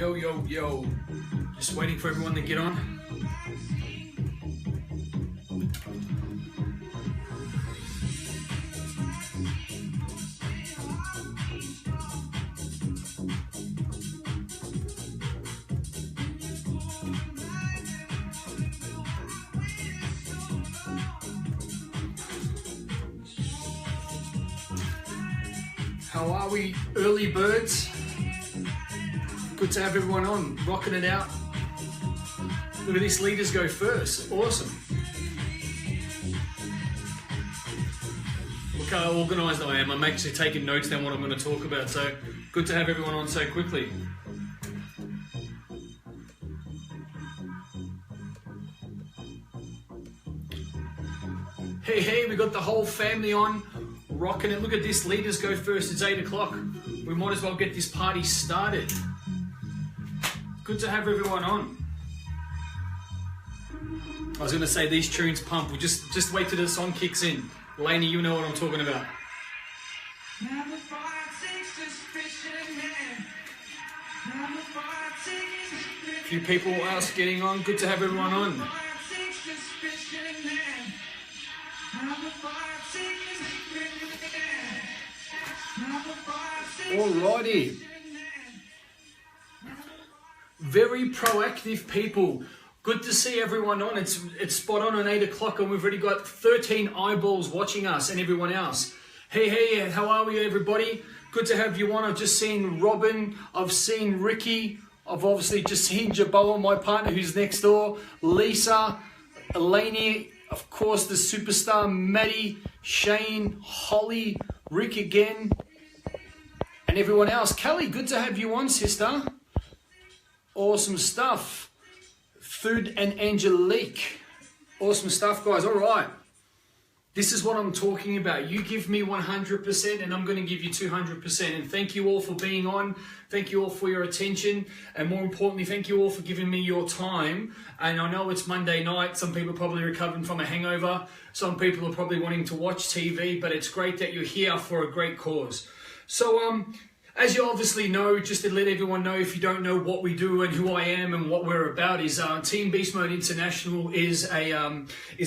Yo, yo, yo. Just waiting for everyone to get on. How are we, early birds? Good to have everyone on, rocking it out. Look at this, leaders go first. Awesome. Look how organised I am. I'm actually taking notes down what I'm going to talk about. So good to have everyone on so quickly. Hey, we got the whole family on, rocking it. Look at this, leaders go first. It's 8 o'clock. We might as well get this party started. Good to have everyone on. I was going to say these tunes pump. We'll just wait till the song kicks in. Lainey, you know what I'm talking about. A few people else getting on. Good to have everyone on. Alrighty. Very proactive people. Good to see everyone on. It's spot on 8 o'clock and we've already got 13 eyeballs watching us and everyone else. Hey, how are we everybody? Good to have you on. I've just seen Robin. I've seen Ricky. I've obviously just seen Jaboa, my partner who's next door. Lisa, Eleni, of course the superstar, Maddie, Shane, Holly, Rick again, and everyone else. Kelly, good to have you on, sister. Awesome stuff. Food and Angelique. Awesome stuff, guys. All right. This is what I'm talking about. You give me 100% and I'm going to give you 200%. And thank you all for being on. Thank you all for your attention. And more importantly, thank you all for giving me your time. And I know it's Monday night. Some people are probably recovering from a hangover. Some people are probably wanting to watch TV. But it's great that you're here for a great cause. So, as you obviously know, just to let everyone know, if you don't know what we do and who I am and what we're about, is Team Beast Mode International is a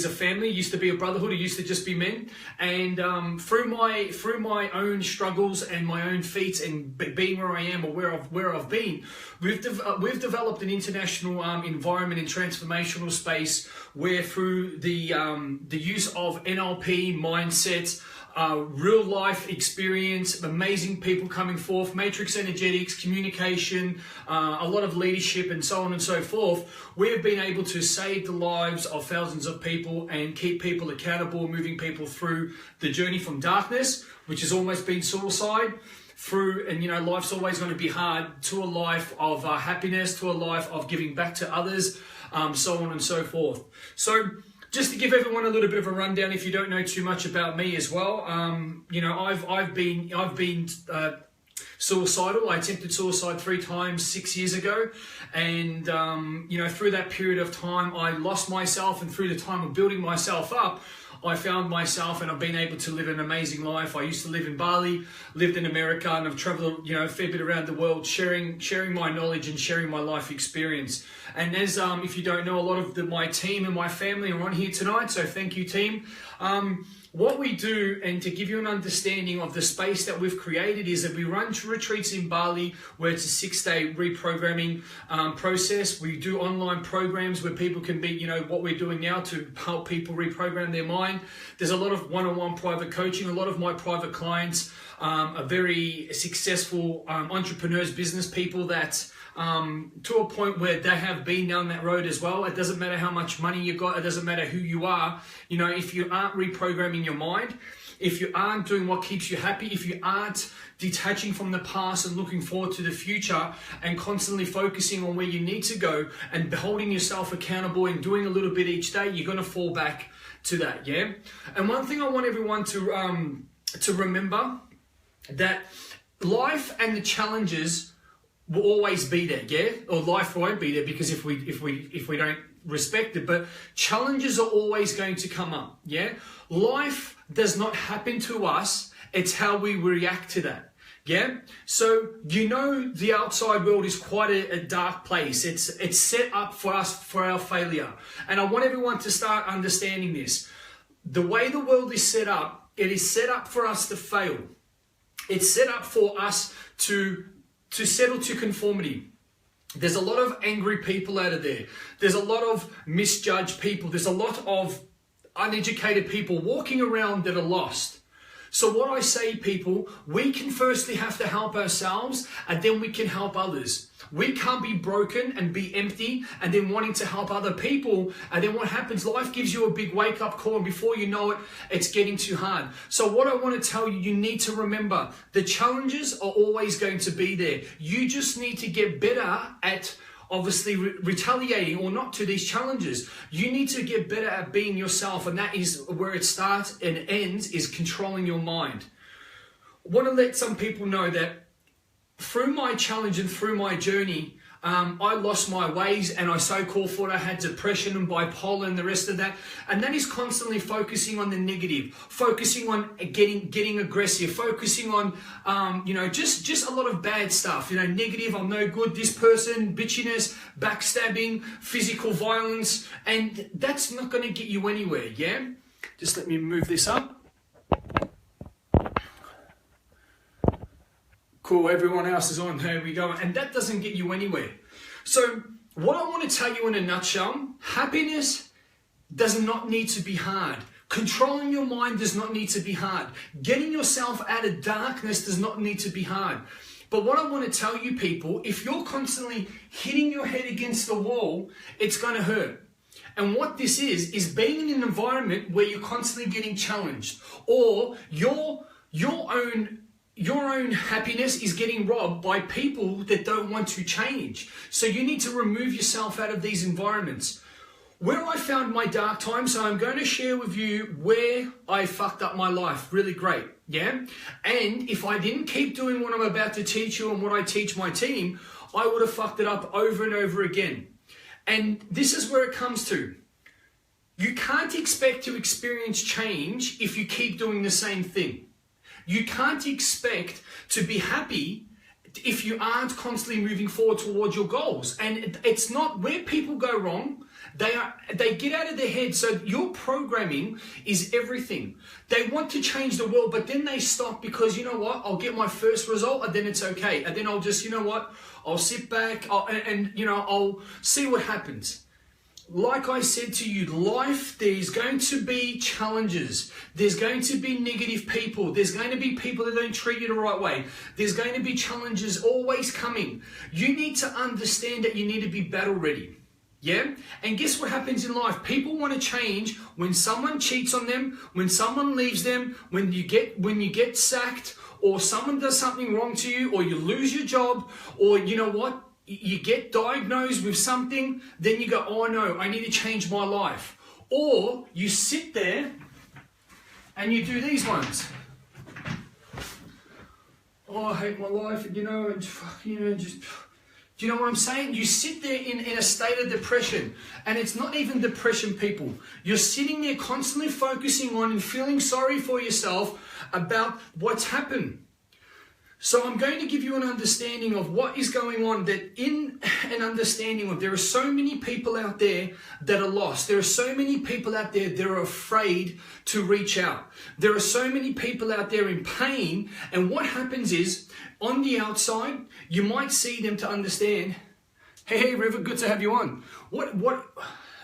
family. It used to be a brotherhood. It used to just be men. And through my own struggles and my own feats and being where I am or where I've been, we've developed an international environment and transformational space where through the use of NLP mindset, real life experience, amazing people coming forth, matrix energetics, communication, a lot of leadership and so on and so forth, we have been able to save the lives of thousands of people and keep people accountable, moving people through the journey from darkness, which has almost been suicide, through, and life's always going to be hard, to a life of happiness, to a life of giving back to others, so on and so forth. So, just to give everyone a little bit of a rundown, if you don't know too much about me as well, I've been suicidal. I attempted suicide 3 times 6 years ago, and through that period of time, I lost myself, and through the time of building myself up, I found myself, and I've been able to live an amazing life. I used to live in Bali, lived in America, and I've traveled, a fair bit around the world, sharing my knowledge and sharing my life experience. And as if you don't know, a lot of my team and my family are on here tonight, so thank you, team. What we do, and to give you an understanding of the space that we've created, is that we run retreats in Bali where it's a 6-day reprogramming process. We do online programs where people can be, what we're doing now to help people reprogram their mind. There's a lot of one-on-one private coaching. A lot of my private clients are very successful entrepreneurs, business people that to a point where they have been down that road as well. It doesn't matter how much money you got. It doesn't matter who you are. If you aren't reprogramming your mind, if you aren't doing what keeps you happy, if you aren't detaching from the past and looking forward to the future and constantly focusing on where you need to go and holding yourself accountable and doing a little bit each day, you're going to fall back to that, yeah? And one thing I want everyone to remember, that life and the challenges will always be there, yeah? Or life won't be there, because if we don't respect it, but challenges are always going to come up, yeah? Life does not happen to us, it's how we react to that. Yeah, so you know the outside world is quite a dark place. It's set up for us for our failure. And I want everyone to start understanding this. The way the world is set up, it is set up for us to fail. It's set up for us to settle to conformity. There's a lot of angry people out of there. There's a lot of misjudged people. There's a lot of uneducated people walking around that are lost. So what I say, people, we can firstly have to help ourselves, and then we can help others. We can't be broken and be empty and then wanting to help other people. And then what happens? Life gives you a big wake-up call, and before you know it, it's getting too hard. So what I want to tell you, you need to remember, the challenges are always going to be there. You just need to get better at obviously retaliating or not to these challenges. You need to get better at being yourself, and that is where it starts and ends, is controlling your mind. I want to let some people know that through my challenge and through my journey, I lost my ways, and I so-called thought I had depression and bipolar and the rest of that. And that is constantly focusing on the negative, focusing on getting aggressive, focusing on, just a lot of bad stuff. Negative, I'm no good, this person, bitchiness, backstabbing, physical violence, and that's not going to get you anywhere, yeah? Just let me move this up. Cool, everyone else is on, here we go. And that doesn't get you anywhere. So what I want to tell you in a nutshell, happiness does not need to be hard. Controlling your mind does not need to be hard. Getting yourself out of darkness does not need to be hard. But what I want to tell you, people, if you're constantly hitting your head against the wall, it's going to hurt. And what this is being in an environment where you're constantly getting challenged, or your own happiness is getting robbed by people that don't want to change. So you need to remove yourself out of these environments. Where I found my dark time, so I'm going to share with you where I fucked up my life really great, yeah? And if I didn't keep doing what I'm about to teach you and what I teach my team, I would have fucked it up over and over again. And this is where it comes to. You can't expect to experience change if you keep doing the same thing. You can't expect to be happy if you aren't constantly moving forward towards your goals. And it's not where people go wrong. They get out of their head. So your programming is everything. They want to change the world, but then they stop because, you know what, I'll get my first result and then it's okay. And then I'll just, I'll sit back and I'll see what happens. Like I said to you, life, there's going to be challenges. There's going to be negative people. There's going to be people that don't treat you the right way. There's going to be challenges always coming. You need to understand that you need to be battle ready. Yeah? And guess what happens in life? People want to change when someone cheats on them, when someone leaves them, when you get sacked, or someone does something wrong to you, or you lose your job, or you know what? You get diagnosed with something, then you go, oh no, I need to change my life. Or you sit there and you do these ones. Oh, I hate my life, and just, do you know what I'm saying? You sit there in a state of depression, and it's not even depression, people. You're sitting there constantly focusing on and feeling sorry for yourself about what's happened. So I'm going to give you an understanding of what is going on, that in an understanding of there are so many people out there that are lost. There are so many people out there that are afraid to reach out. There are so many people out there in pain. And what happens is, on the outside, you might see them to understand, hey, River, good to have you on. What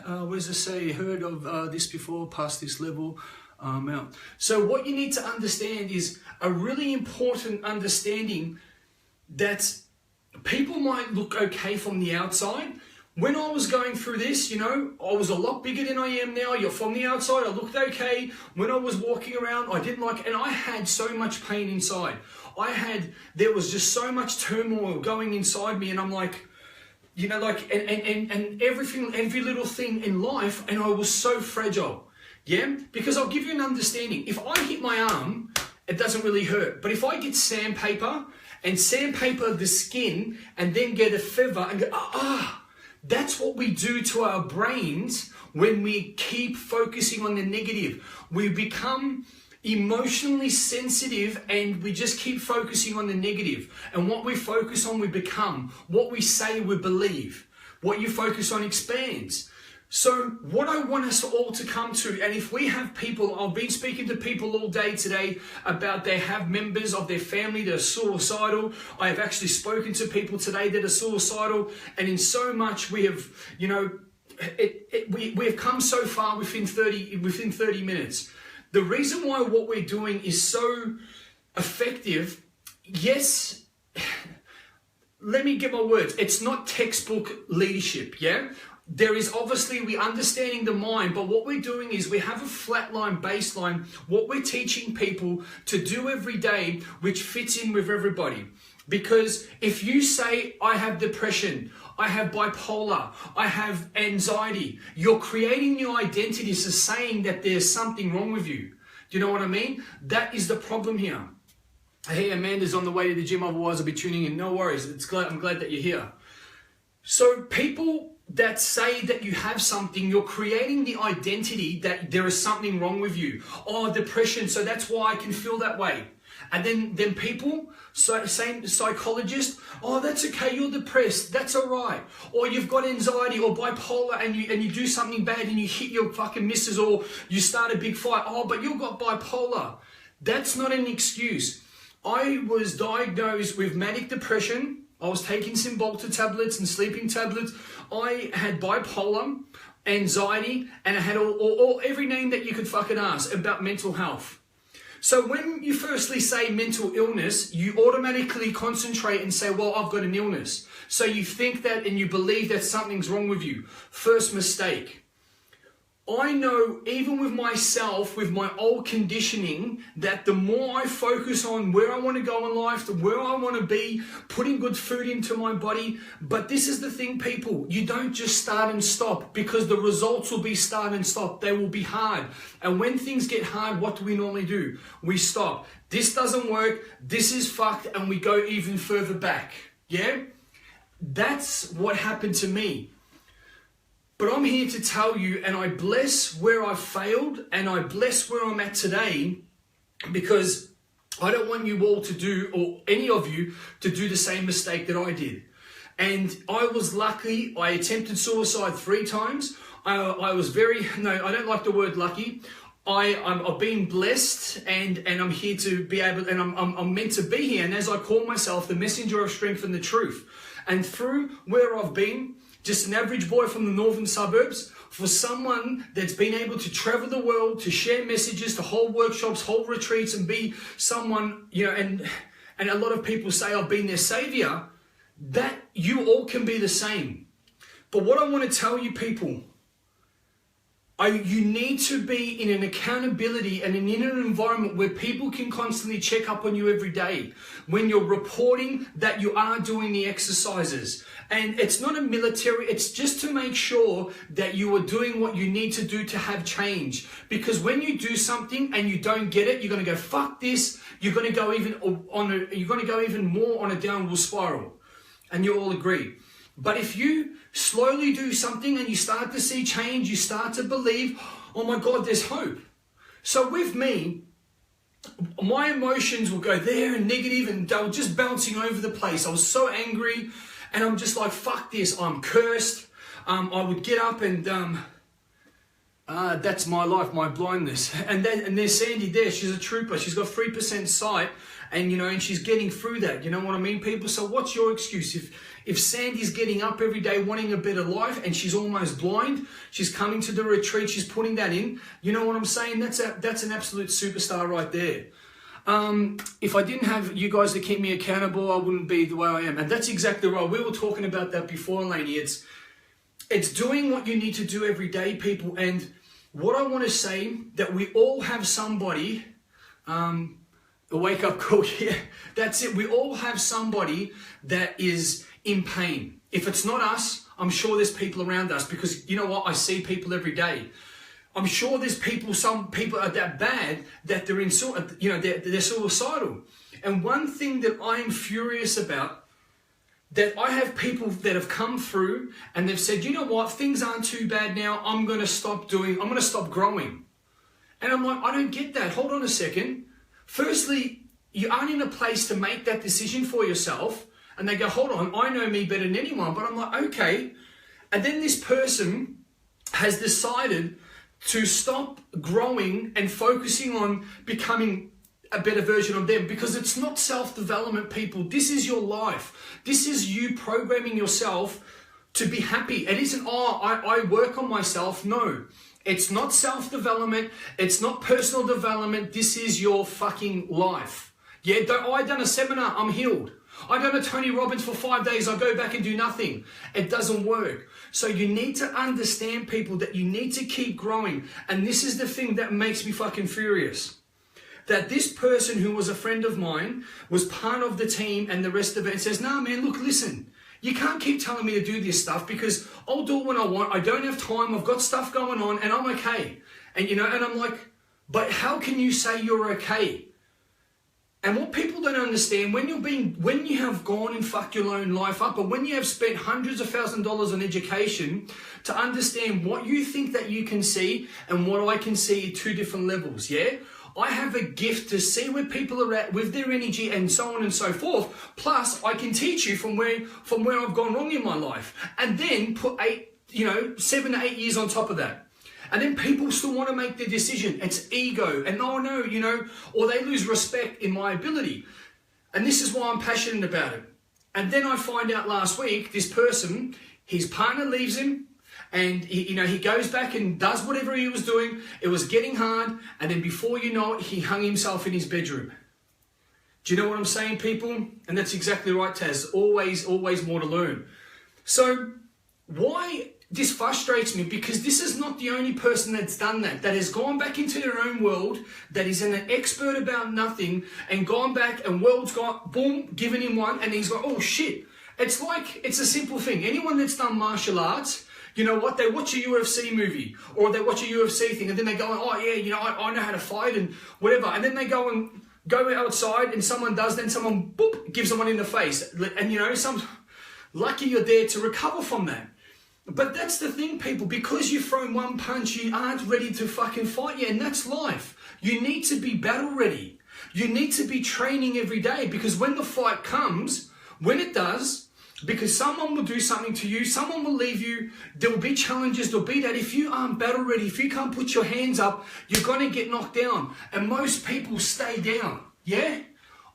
does it say? Heard of this before, past this level. Out. So what you need to understand is a really important understanding that people might look okay from the outside. When I was going through this, I was a lot bigger than I am now. From the outside, I looked okay. When I was walking around, I didn't and I had so much pain inside. There was just so much turmoil going inside me, and I'm like, and everything, every little thing in life, and I was so fragile. Yeah, because I'll give you an understanding. If I hit my arm, it doesn't really hurt. But if I get sandpaper the skin and then get a fever and go, that's what we do to our brains when we keep focusing on the negative. We become emotionally sensitive, and we just keep focusing on the negative. And what we focus on, we become. What we say, we believe. What you focus on expands. So what I want us all to come to, and if we have people, I've been speaking to people all day today about they have members of their family that are suicidal. I have actually spoken to people today that are suicidal, and in so much we have, you know, we have come so far within 30 minutes. The reason why what we're doing is so effective, yes, let me get my words. It's not textbook leadership, yeah? There is obviously, we're understanding the mind, but what we're doing is we have a flatline baseline, what we're teaching people to do every day, which fits in with everybody. Because if you say, I have depression, I have bipolar, I have anxiety, you're creating new identities as saying that there's something wrong with you. Do you know what I mean? That is the problem here. Hey, Amanda's on the way to the gym, otherwise I'll be tuning in. No worries, I'm glad that you're here. So people that say that you have something, you're creating the identity that there is something wrong with you. Oh, depression, so that's why I can feel that way. And then people, so same psychologist, oh, that's okay, you're depressed, that's all right. Or you've got anxiety or bipolar, and you do something bad and you hit your fucking missus, or you start a big fight. Oh, but you've got bipolar. That's not an excuse. I was diagnosed with manic depression. I was taking Cymbalta tablets and sleeping tablets. I had bipolar, anxiety, and I had every name that you could fucking ask about mental health. So when you firstly say mental illness, you automatically concentrate and say, well, I've got an illness. So you think that and you believe that something's wrong with you. First mistake. I know, even with myself, with my old conditioning, that the more I focus on where I want to go in life, where I want to be, putting good food into my body. But this is the thing, people, you don't just start and stop, because the results will be start and stop. They will be hard. And when things get hard, what do we normally do? We stop. This doesn't work. This is fucked. And we go even further back. Yeah? That's what happened to me. But I'm here to tell you, and I bless where I failed, and I bless where I'm at today, because I don't want you all to do, or any of you, to do the same mistake that I did. And I was lucky. I attempted suicide 3 times. I was no, I don't like the word lucky. I've been blessed, and I'm here to be able, and I'm meant to be here. And as I call myself, the messenger of strength and the truth. And through where I've been, just an average boy from the northern suburbs, for someone that's been able to travel the world, to share messages, to hold workshops, hold retreats, and be someone, you know, and a lot of people say I've been their savior, that you all can be the same. But what I want to tell you, people, you need to be in an accountability and in an environment where people can constantly check up on you every day. When you're reporting that you are doing the exercises. And it's not a military, it's just to make sure that you are doing what you need to do to have change. Because when you do something and you don't get it, you're going to go, fuck this. You're going to go even more on a downward spiral. And you all agree. But if you slowly do something and you start to see change, you start to believe, oh my God, there's hope. So with me, my emotions will go there and negative, and they were just bouncing over the place. I was so angry, and I'm just like, fuck this, I'm cursed. I would get up and that's my life, my blindness. And there's Sandy there, she's a trooper, she's got 3% sight, and and she's getting through that, you know what I mean, people? So what's your excuse? If Sandy's getting up every day wanting a better life and she's almost blind, she's coming to the retreat, she's putting that in, you know what I'm saying? That's an absolute superstar right there. If I didn't have you guys to keep me accountable, I wouldn't be the way I am. And that's exactly right. We were talking about that before, Lainey. It's doing what you need to do every day, people. And what I want to say, that we all have somebody, a wake-up call here. That's it. We all have somebody that is in pain. If it's not us, I'm sure there's people around us, because you know what? I see people every day. I'm sure there's people, some people are that bad that they're they're suicidal. And one thing that I'm furious about, that I have people that have come through and they've said, you know what, things aren't too bad now, I'm going to stop growing. And I'm like, I don't get that. Hold on a second. Firstly, you aren't in a place to make that decision for yourself. And they go, hold on, I know me better than anyone. But I'm like, okay. And then this person has decided to stop growing and focusing on becoming a better version of them, because it's not self-development, people. This is your life. This is you programming yourself to be happy. It isn't, I work on myself. No, it's not self-development. It's not personal development. This is your fucking life. Yeah, I done a seminar, I'm healed. I done a Tony Robbins for 5 days, I go back and do nothing. It doesn't work. So you need to understand, people, that you need to keep growing. And this is the thing that makes me fucking furious. That this person who was a friend of mine was part of the team and the rest of it, and says, nah, man, look, listen, you can't keep telling me to do this stuff, because I'll do it when I want. I don't have time. I've got stuff going on and I'm okay. And, you know, and I'm like, but how can you say you're okay? And what people don't understand, when you have gone and fucked your own life up, or when you have spent hundreds of thousands of dollars on education, to understand what you think that you can see and what I can see are two different levels, yeah? I have a gift to see where people are at with their energy and so on and so forth. Plus, I can teach you from where I've gone wrong in my life, and then put 7 to 8 years on top of that. And then people still want to make their decision. It's ego. And no, or they lose respect in my ability. And this is why I'm passionate about it. And then I find out last week, this person, his partner leaves him, and he goes back and does whatever he was doing. It was getting hard. And then before you know it, he hung himself in his bedroom. Do you know what I'm saying, people? And that's exactly right, Taz. Always more to learn. So why... This frustrates me, because this is not the only person that's done that has gone back into their own world, that is an expert about nothing, and gone back and world's got, boom, given him one, and he's like, oh shit. It's like, it's a simple thing. Anyone that's done martial arts, you know what, they watch a UFC movie, or they watch a UFC thing, and then they go, oh yeah, I know how to fight and whatever. And then they go outside and someone does, then someone, boop, gives someone in the face. And some lucky you're there to recover from that. But that's the thing, people, because you've thrown one punch, you aren't ready to fucking fight yet, and that's life. You need to be battle ready. You need to be training every day, because when the fight comes, when it does, because someone will do something to you, someone will leave you, there will be challenges, there'll be that. If you aren't battle ready, if you can't put your hands up, you're going to get knocked down. And most people stay down, yeah?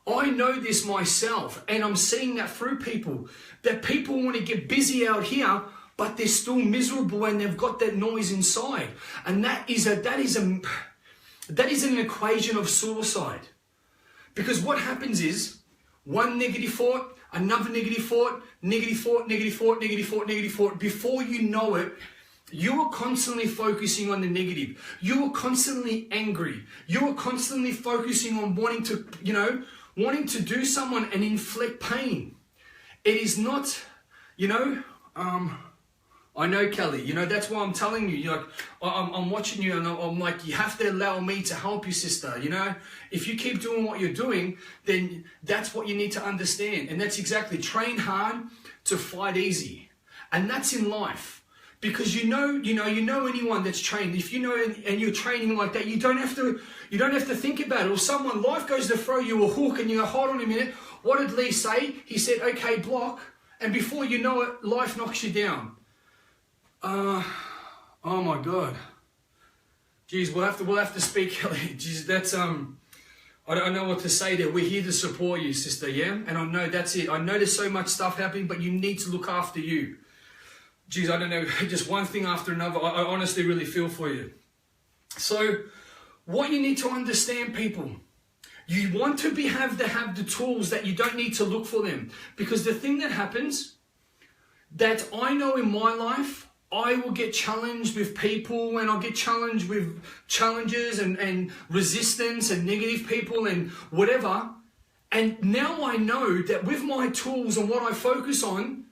I know this myself, and I'm seeing that through people, that people want to get busy out here, but they're still miserable and they've got that noise inside. And that is an equation of suicide. Because what happens is, one negative thought, another negative thought, negative thought, negative thought, negative thought, negative thought. Before you know it, you are constantly focusing on the negative. You are constantly angry. You are constantly focusing on wanting to do someone and inflict pain. It is not, I know, Kelly, that's why I'm telling you, I'm watching you, and I'm like, you have to allow me to help you, sister, If you keep doing what you're doing, then that's what you need to understand. And that's exactly, train hard to fight easy. And that's in life. Because you know anyone that's trained, if you know and you're training like that, you don't have to think about it. Or life goes to throw you a hook and you go, hold on a minute, what did Lee say? He said, okay, block. And before you know it, life knocks you down. Oh my God. Geez, we'll have to speak, Kelly. Geez, that's, I don't know what to say there. We're here to support you, sister, yeah? And I know that's it. I know there's so much stuff happening, but you need to look after you. Geez, I don't know, just one thing after another. I honestly really feel for you. So, what you need to understand, people, you want to have the tools that you don't need to look for them. Because the thing that happens, that I know in my life, I will get challenged with people, and I'll get challenged with challenges and resistance and negative people and whatever. And now I know that with my tools and what I focus on,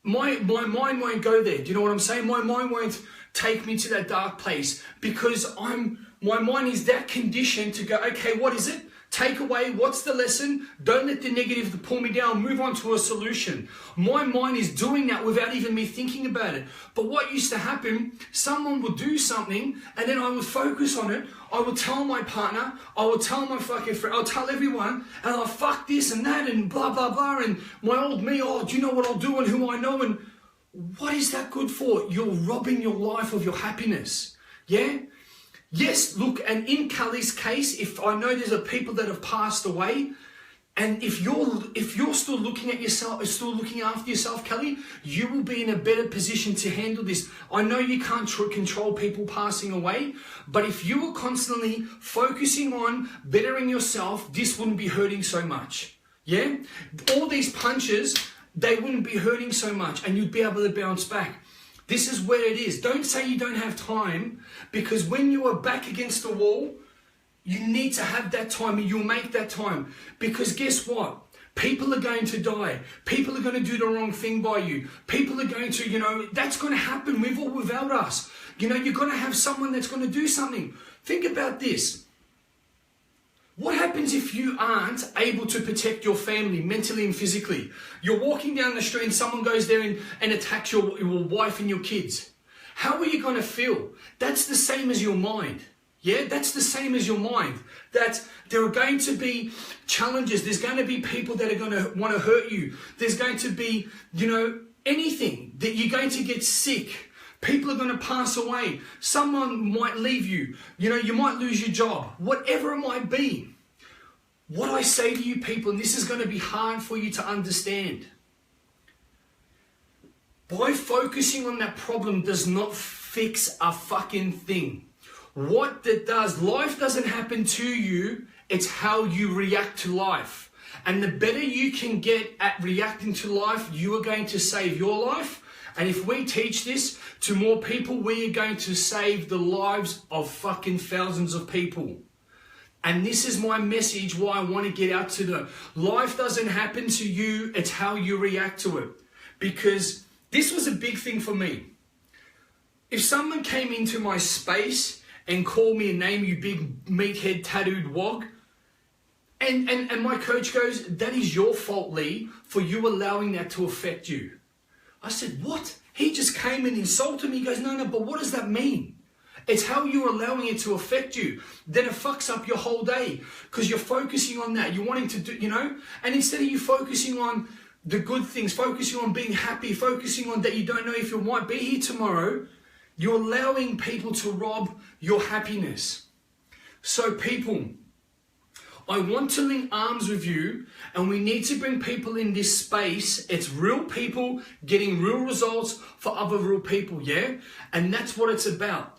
my mind won't go there. Do you know what I'm saying? My mind won't take me to that dark place, because my mind is that conditioned to go, okay, what is it? Take away, what's the lesson? Don't let the negative pull me down. Move on to a solution. My mind is doing that without even me thinking about it. But what used to happen, someone would do something and then I would focus on it. I would tell my partner, I would tell my fucking friend, I'll tell everyone, and I'll fuck this and that and blah, blah, blah. And my old me, oh, do you know what I'll do and who I know? And what is that good for? You're robbing your life of your happiness. Yeah? Yes, look, and in Kelly's case, if I know there's people that have passed away, and if you're still looking at yourself, still looking after yourself, Kelly, you will be in a better position to handle this. I know you can't control people passing away, but if you were constantly focusing on bettering yourself, this wouldn't be hurting so much. Yeah? All these punches, they wouldn't be hurting so much, and you'd be able to bounce back. This is where it is. Don't say you don't have time, because when you are back against the wall, you need to have that time and you'll make that time. Because guess what? People are going to die. People are going to do the wrong thing by you. People are going to, that's going to happen with or without us. You're going to have someone that's going to do something. Think about this. What happens if you aren't able to protect your family mentally and physically? You're walking down the street and someone goes there and attacks your wife and your kids. How are you going to feel? That's the same as your mind. Yeah, that's the same as your mind. That there are going to be challenges. There's going to be people that are going to want to hurt you. There's going to be, anything that you're going to get sick. People are going to pass away. Someone might leave you. You might lose your job. Whatever it might be. What I say to you people, and this is going to be hard for you to understand. By focusing on that problem does not fix a fucking thing. What that does, life doesn't happen to you. It's how you react to life. And the better you can get at reacting to life, you are going to save your life. And if we teach this to more people, we are going to save the lives of fucking thousands of people. And this is my message, why I want to get out to them. Life doesn't happen to you, it's how you react to it. Because this was a big thing for me. If someone came into my space and called me a name, you big meathead tattooed wog, and my coach goes, that is your fault, Lee, for you allowing that to affect you. I said, what? He just came and insulted me. He goes, no, but what does that mean? It's how you're allowing it to affect you. Then it fucks up your whole day because you're focusing on that. You're wanting to do, and instead of you focusing on the good things, focusing on being happy, focusing on that you don't know if you might be here tomorrow, you're allowing people to rob your happiness. So people, I want to link arms with you, and we need to bring people in this space. It's real people getting real results for other real people, yeah? And that's what it's about.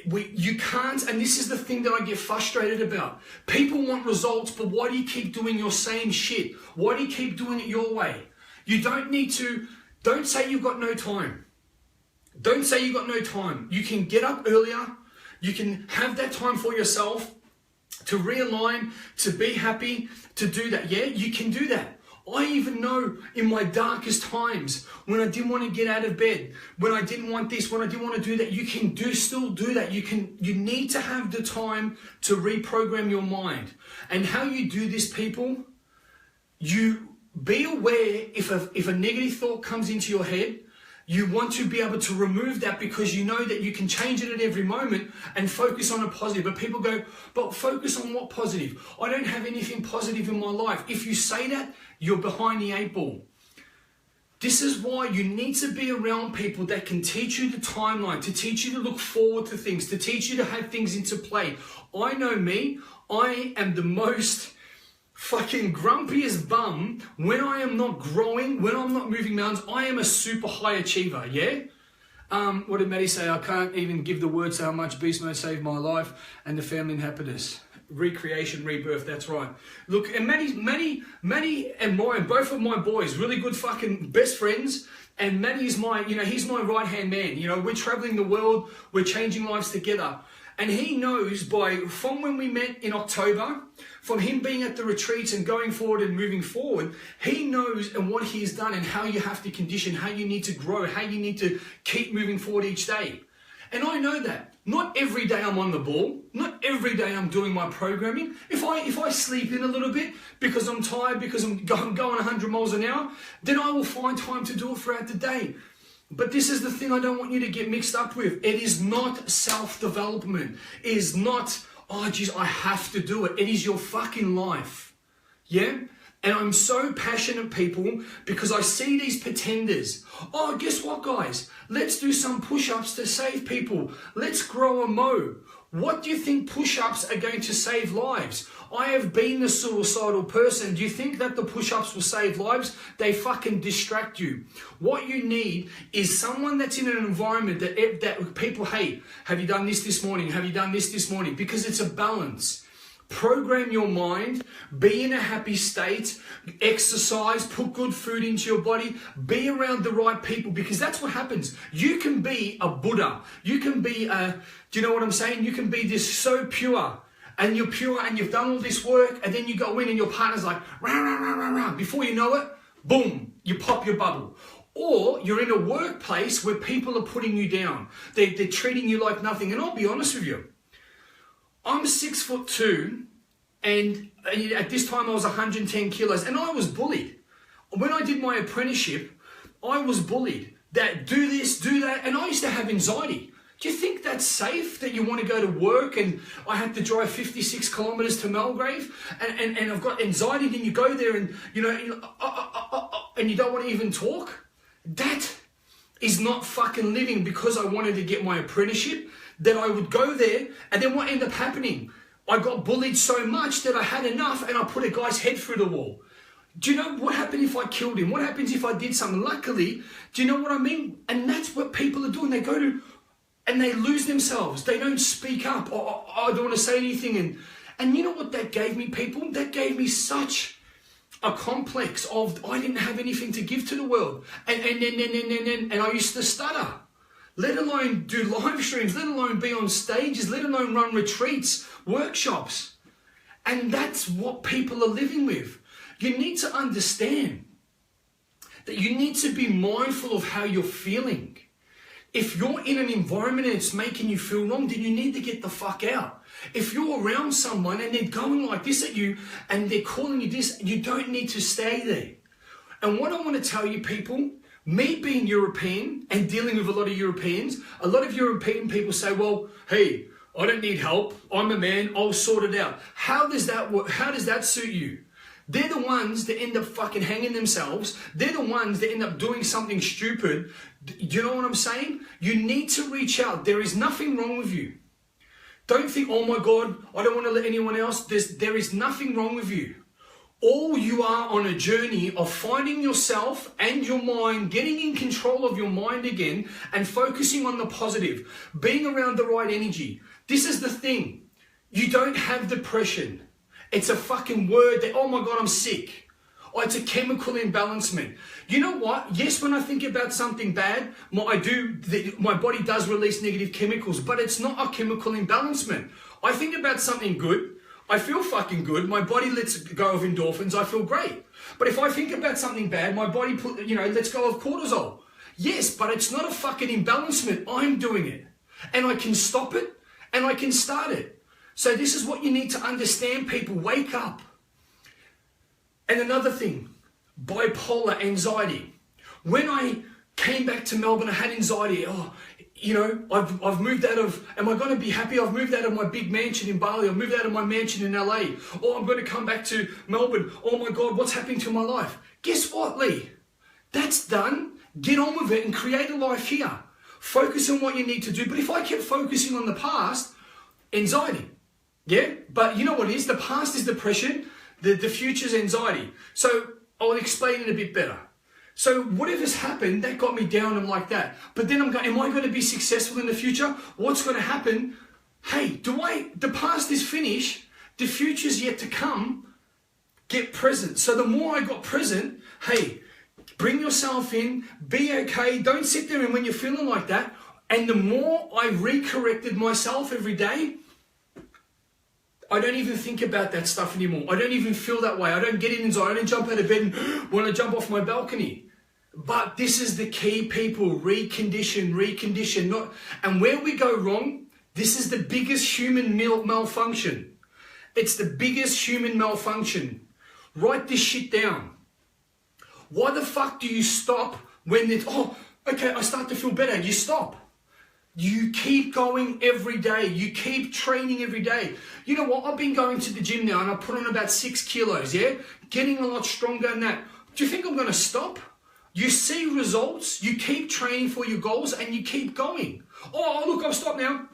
You can't, and this is the thing that I get frustrated about. People want results, but why do you keep doing your same shit? Why do you keep doing it your way? You don't need to, don't say you've got no time. Don't say you've got no time. You can get up earlier. You can have that time for yourself to realign, to be happy, to do that. Yeah, you can do that. I even know in my darkest times when I didn't want to get out of bed, when I didn't want this, when I didn't want to do that, you can still do that. You need to have the time to reprogram your mind. And how you do this, people, you be aware if a negative thought comes into your head. You want to be able to remove that because you know that you can change it at every moment and focus on a positive. But people go, but focus on what positive? I don't have anything positive in my life. If you say that, you're behind the 8 ball. This is why you need to be around people that can teach you the timeline, to teach you to look forward to things, to teach you to have things into play. I know me, I am the most fucking grumpiest bum when I am not growing, when I'm not moving mountains. I am a super high achiever, yeah? What did Maddie say? I can't even give the words how much beast mode saved my life and the family and happiness. Recreation, rebirth, that's right. Look, and Maddie and Ryan, both of my boys, really good fucking best friends. And Maddie is my, he's my right-hand man. We're traveling the world, we're changing lives together. And he knows from when we met in October, from him being at the retreats and going forward and moving forward, he knows and what he's done and how you have to condition, how you need to grow, how you need to keep moving forward each day. And I know that. Not every day I'm on the ball. Not every day I'm doing my programming. If I sleep in a little bit because I'm tired, because I'm going 100 miles an hour, then I will find time to do it throughout the day. But this is the thing I don't want you to get mixed up with. It is not self-development. It is not, oh geez, I have to do it. It is your fucking life. Yeah? And I'm so passionate, people, because I see these pretenders. Oh, guess what, guys? Let's do some push-ups to save people. Let's grow a mo. What do you think push-ups are going to save lives? I have been the suicidal person. Do you think that the push-ups will save lives? They fucking distract you. What you need is someone that's in an environment that people, hey, have you done this morning? Have you done this morning? Because it's a balance. Program your mind, be in a happy state, exercise, put good food into your body, be around the right people, because that's what happens. You can be a Buddha. You can be do you know what I'm saying? You can be this so pure, and you're pure and you've done all this work, and then you go in and your partner's like, rah, rah, rah, rah, rah. Before you know it, boom, you pop your bubble. Or you're in a workplace where people are putting you down. They're treating you like nothing. And I'll be honest with you, I'm 6'2", and at this time I was 110 kilos, and I was bullied. When I did my apprenticeship, I was bullied. That do this, do that, and I used to have anxiety. Do you think that's safe, that you want to go to work and I had to drive 56 kilometers to Mulgrave and I've got anxiety, then you go there and and you don't want to even talk? That is not fucking living. Because I wanted to get my apprenticeship, that I would go there, and then what ended up happening? I got bullied so much that I had enough and I put a guy's head through the wall. Do you know what happened if I killed him? What happens if I did something? Luckily, do you know what I mean? And that's what people are doing. They go to, and they lose themselves. They don't speak up. Or, I don't want to say anything. And you know what that gave me, people? That gave me such a complex of, I didn't have anything to give to the world. And I used to stutter. Let alone do live streams, let alone be on stages, let alone run retreats, workshops. And that's what people are living with. You need to understand that you need to be mindful of how you're feeling. If you're in an environment and it's making you feel wrong, then you need to get the fuck out. If you're around someone and they're going like this at you and they're calling you this, you don't need to stay there. And what I want to tell you, people, me being European and dealing with a lot of Europeans, a lot of European people say, well, hey, I don't need help. I'm a man. I'll sort it out. How does that work? How does that suit you? They're the ones that end up fucking hanging themselves. They're the ones that end up doing something stupid. Do you know what I'm saying? You need to reach out. There is nothing wrong with you. Don't think, oh my God, I don't want to let anyone else. There is nothing wrong with you. All you are on a journey of finding yourself and your mind, getting in control of your mind again and focusing on the positive, being around the right energy. This is the thing. You don't have depression. It's a fucking word that, oh my God, I'm sick. Or it's a chemical imbalancement. You know what? Yes, when I think about something bad, my body does release negative chemicals, but it's not a chemical imbalancement. I think about something good, I feel fucking good. My body lets go of endorphins. I feel great. But if I think about something bad, my body lets go of cortisol. Yes, but it's not a fucking imbalancement. I'm doing it. And I can stop it and I can start it. So this is what you need to understand, people. Wake up. And another thing, bipolar anxiety. When I came back to Melbourne, I had anxiety. I've moved out of, am I going to be happy? I've moved out of my big mansion in Bali. I've moved out of my mansion in LA. Oh, I'm going to come back to Melbourne. Oh my God, what's happening to my life? Guess what, Lee? That's done. Get on with it and create a life here. Focus on what you need to do. But if I kept focusing on the past, anxiety. Yeah? But you know what it is? The past is depression. The future's anxiety. So I'll explain it a bit better. So whatever's happened, that got me down and like that. But then I'm going, am I going to be successful in the future? What's going to happen? Hey, the past is finished. The future's yet to come. Get present. So the more I got present, hey, bring yourself in, be okay. Don't sit there and when you're feeling like that. And the more I recorrected myself every day, I don't even think about that stuff anymore. I don't even feel that way. I don't get in anxiety. I don't jump out of bed and want to jump off my balcony. But this is the key, people. Recondition. And where we go wrong This is the biggest human malfunction. It's the biggest human malfunction. Write this shit down. Why the fuck do you stop when it's, oh, okay, I start to feel better. You stop. You keep going every day. You keep training every day. You know what? I've been going to the gym now and I put on about 6 kilos, yeah? Getting a lot stronger than that. Do you think I'm going to stop? You see results, you keep training for your goals and you keep going. Oh, look, I've stopped now.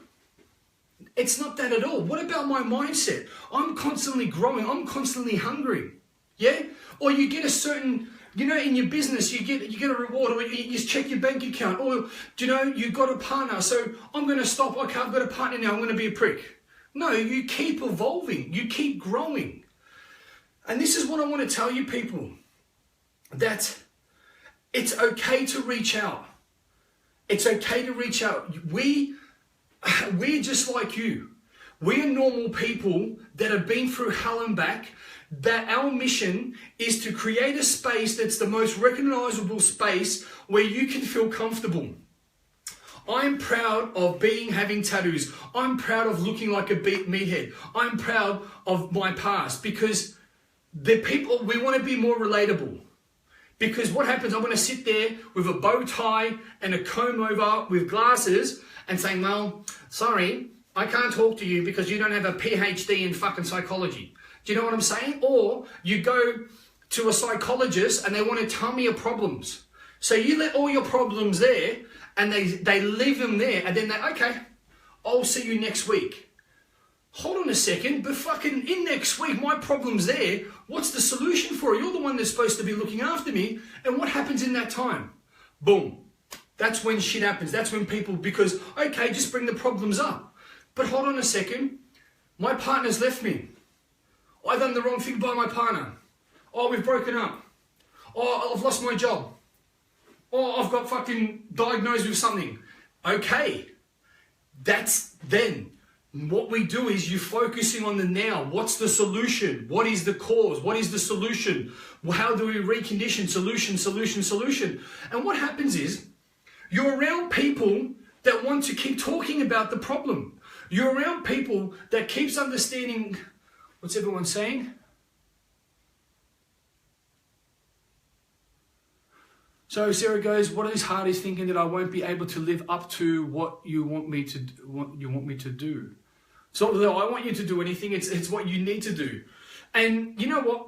It's not that at all. What about my mindset? I'm constantly growing. I'm constantly hungry. Yeah? Or you get a certain, you know, in your business, you get a reward, or you check your bank account, or, you know, you've got a partner. So I'm going to stop. Okay, I've got a partner now. I'm going to be a prick. No, you keep evolving. You keep growing. And this is what I want to tell you, people, that it's okay to reach out. It's okay to reach out. We're just like you. We are normal people that have been through hell and back, that our mission is to create a space that's the most recognizable space where you can feel comfortable. I'm proud of having tattoos. I'm proud of looking like a meathead. I'm proud of my past because the people, we want to be more relatable. Because what happens, I want to sit there with a bow tie and a comb over with glasses and saying, well, sorry, I can't talk to you because you don't have a PhD in fucking psychology. Do you know what I'm saying? Or you go to a psychologist and they want to tell me your problems. So you let all your problems there and they leave them there and then okay, I'll see you next week. Hold on a second, but fucking in next week, my problem's there. What's the solution for it? You're the one that's supposed to be looking after me. And what happens in that time? Boom. That's when shit happens. That's when people, because, okay, just bring the problems up. But hold on a second. My partner's left me. I've done the wrong thing by my partner. Oh, we've broken up. Oh, I've lost my job. Oh, I've got fucking diagnosed with something. Okay. That's then. What we do is you're focusing on the now. What's the solution? What is the cause? What is the solution? How do we recondition? Solution. And what happens is you're around people that want to keep talking about the problem. You're around people that keeps understanding, what's everyone saying? So Sarah goes, what is hard is thinking that I won't be able to live up to what you want me to do. So I want you to do anything, it's what you need to do. And you know what?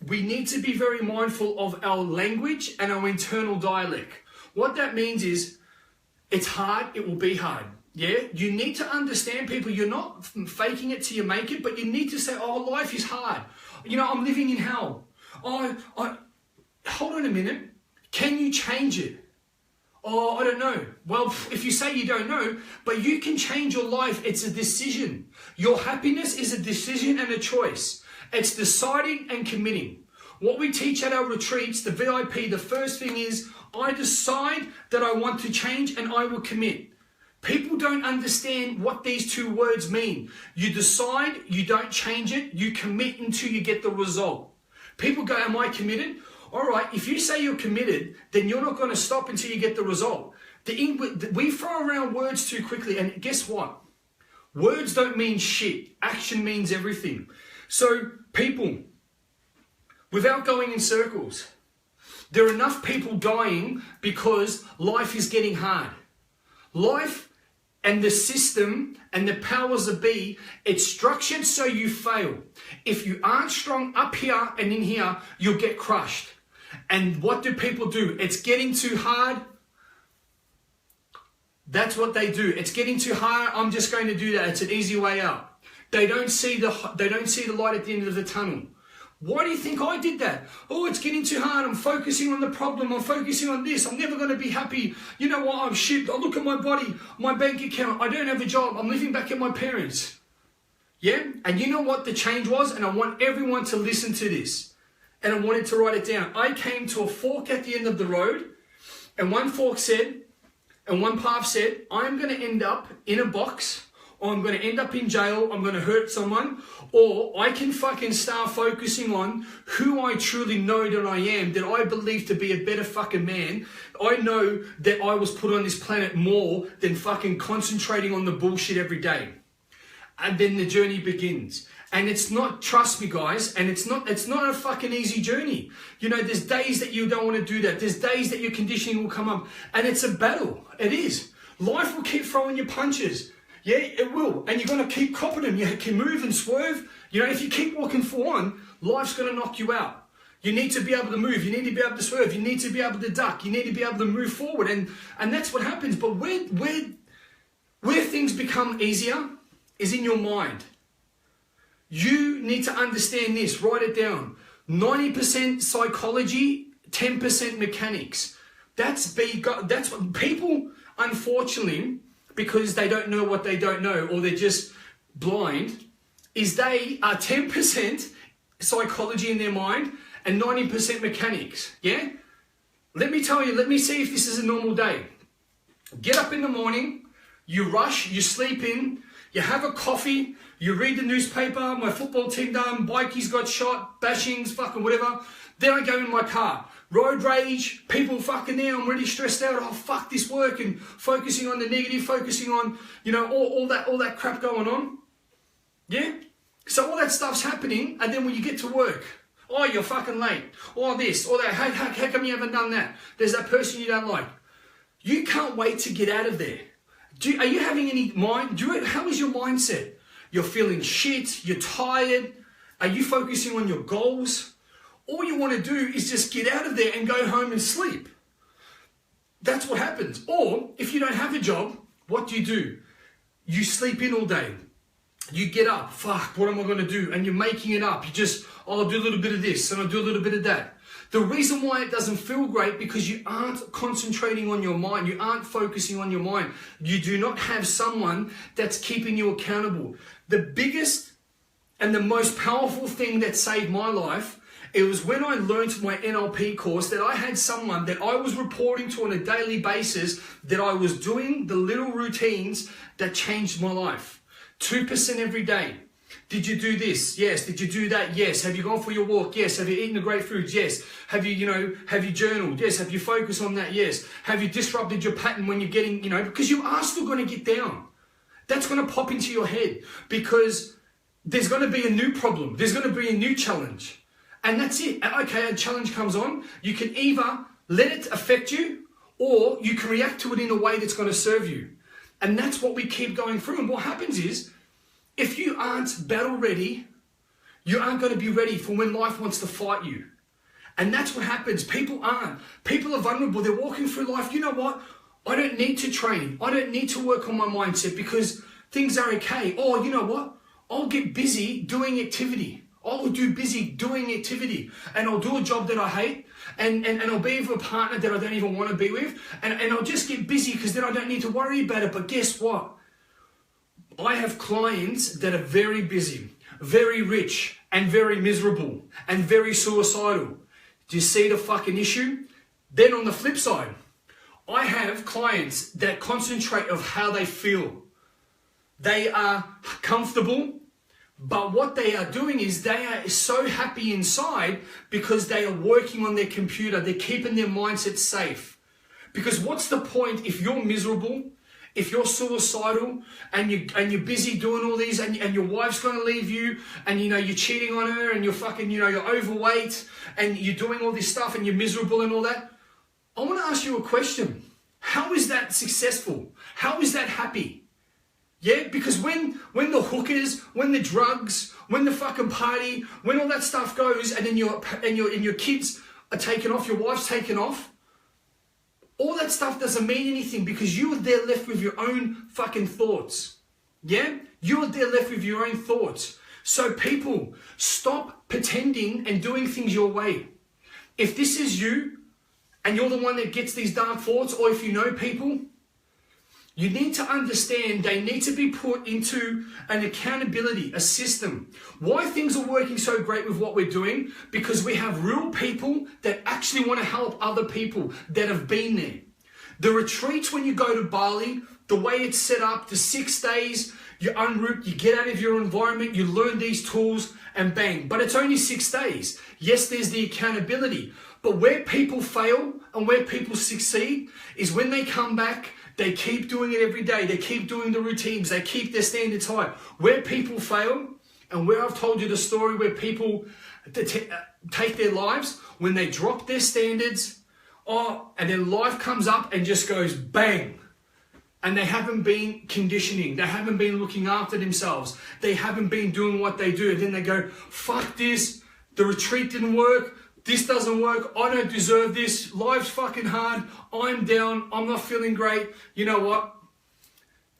We need to be very mindful of our language and our internal dialect. What that means is, it's hard, it will be hard. Yeah? You need to understand people, you're not faking it till you make it, but you need to say, oh, life is hard. You know, I'm living in hell. Hold on a minute. Can you change it? Oh, I don't know. Well, if you say you don't know, but you can change your life. It's a decision. Your happiness is a decision and a choice. It's deciding and committing. What we teach at our retreats, the VIP, the first thing is, I decide that I want to change and I will commit. People don't understand what these two words mean. You decide, you don't change it, you commit until you get the result. People go, am I committed? All right, if you say you're committed, then you're not going to stop until you get the result. We throw around words too quickly, and guess what? Words don't mean shit. Action means everything. So, people, without going in circles, there are enough people dying because life is getting hard. Life and the system and the powers that be, it's structured so you fail. If you aren't strong up here and in here, you'll get crushed. And what do people do? It's getting too hard. That's what they do. It's getting too hard. I'm just going to do that. It's an easy way out. They don't see the light at the end of the tunnel. Why do you think I did that? Oh, it's getting too hard. I'm focusing on the problem. I'm focusing on this. I'm never going to be happy. You know what? I'm shit. I look at my body, my bank account. I don't have a job. I'm living back at my parents. Yeah? And you know what the change was? And I want everyone to listen to this. And I wanted to write it down. I came to a fork at the end of the road. And one fork said, and one path said, I'm going to end up in a box or I'm going to end up in jail, I'm going to hurt someone, or I can fucking start focusing on who I truly know that I am, that I believe to be a better fucking man. I know that I was put on this planet more than fucking concentrating on the bullshit every day. And then the journey begins. And it's not, trust me guys, and it's not a fucking easy journey. You know, there's days that you don't want to do that. There's days that your conditioning will come up. And it's a battle. It is. Life will keep throwing you punches. Yeah, it will. And you're going to keep copping them. You can move and swerve. You know, if you keep walking for one, life's going to knock you out. You need to be able to move. You need to be able to swerve. You need to be able to duck. You need to be able to move forward. And that's what happens. But where things become easier is in your mind. You need to understand this. Write it down. 90% psychology, 10% mechanics. That's what people, unfortunately, because they don't know what they don't know, or they're just blind, is they are 10% psychology in their mind and 90% mechanics. Yeah? Let me tell you, let me see if this is a normal day. Get up in the morning, you rush, you sleep in, you have a coffee, you read the newspaper, my football team done, bikey's got shot, bashings, fucking whatever. Then I go in my car. Road rage, people fucking there, I'm really stressed out, oh fuck this work, and focusing on the negative, focusing on, you know, all that crap going on. Yeah? So all that stuff's happening, and then when you get to work, oh, you're fucking late, or this, or that, how come you haven't done that? There's that person you don't like. You can't wait to get out of there. Are you having any mind? How is your mindset? You're feeling shit, you're tired. Are you focusing on your goals? All you want to do is just get out of there and go home and sleep. That's what happens. Or if you don't have a job, what do? You sleep in all day. You get up, fuck, what am I going to do? And you're making it up. You just, oh, I'll do a little bit of this and I'll do a little bit of that. The reason why it doesn't feel great, because you aren't concentrating on your mind. You aren't focusing on your mind. You do not have someone that's keeping you accountable. The biggest and the most powerful thing that saved my life, it was when I learned my NLP course that I had someone that I was reporting to on a daily basis, that I was doing the little routines that changed my life. 2% every day. Did you do this? Yes. Did you do that? Yes. Have you gone for your walk? Yes. Have you eaten the grapefruits? Yes. Have you journaled? Yes. Have you focused on that? Yes. Have you disrupted your pattern when you're getting, because you are still going to get down. That's going to pop into your head, because there's going to be a new problem. There's going to be a new challenge. And that's it. Okay, a challenge comes on. You can either let it affect you, or you can react to it in a way that's going to serve you. And that's what we keep going through. And what happens is, if you aren't battle ready, you aren't going to be ready for when life wants to fight you. And that's what happens. People aren't. People are vulnerable. They're walking through life. You know what? I don't need to train. I don't need to work on my mindset because things are okay. Or you know what? I'll get busy doing activity. I'll do busy doing activity. And I'll do a job that I hate. And I'll be with a partner that I don't even want to be with. And I'll just get busy because then I don't need to worry about it. But guess what? I have clients that are very busy, very rich, and very miserable, and very suicidal. Do you see the fucking issue? Then on the flip side, I have clients that concentrate on how they feel. They are comfortable, but what they are doing is they are so happy inside because they are working on their computer. They're keeping their mindset safe. Because what's the point if you're miserable, if you're suicidal, and you're busy doing all these, and your wife's going to leave you, and you're cheating on her, and you're fucking, you're overweight, and you're doing all this stuff, and you're miserable and all that? I want to ask you a question. How is that successful? How is that happy? Yeah, because when the hookers, when the drugs, when the fucking party, when all that stuff goes, and then your kids are taken off, your wife's taken off, all that stuff doesn't mean anything because you are there left with your own fucking thoughts. Yeah? You are there left with your own thoughts. So people, stop pretending and doing things your way. If this is you and you're the one that gets these dark thoughts, or if you know people, you need to understand they need to be put into an accountability, a system. Why things are working so great with what we're doing? Because we have real people that actually want to help other people that have been there. The retreats when you go to Bali, the way it's set up, the 6 days, you unroot, you get out of your environment, you learn these tools, and bang. But it's only 6 days. Yes, there's the accountability. But where people fail and where people succeed is when they come back, they keep doing it every day. They keep doing the routines. They keep their standards high. Where people fail, and where I've told you the story where people take their lives, when they drop their standards, and their life comes up and just goes bang. And they haven't been conditioning. They haven't been looking after themselves. They haven't been doing what they do. And then they go, fuck this. The retreat didn't work. This doesn't work. I don't deserve this. Life's fucking hard. I'm down. I'm not feeling great. You know what?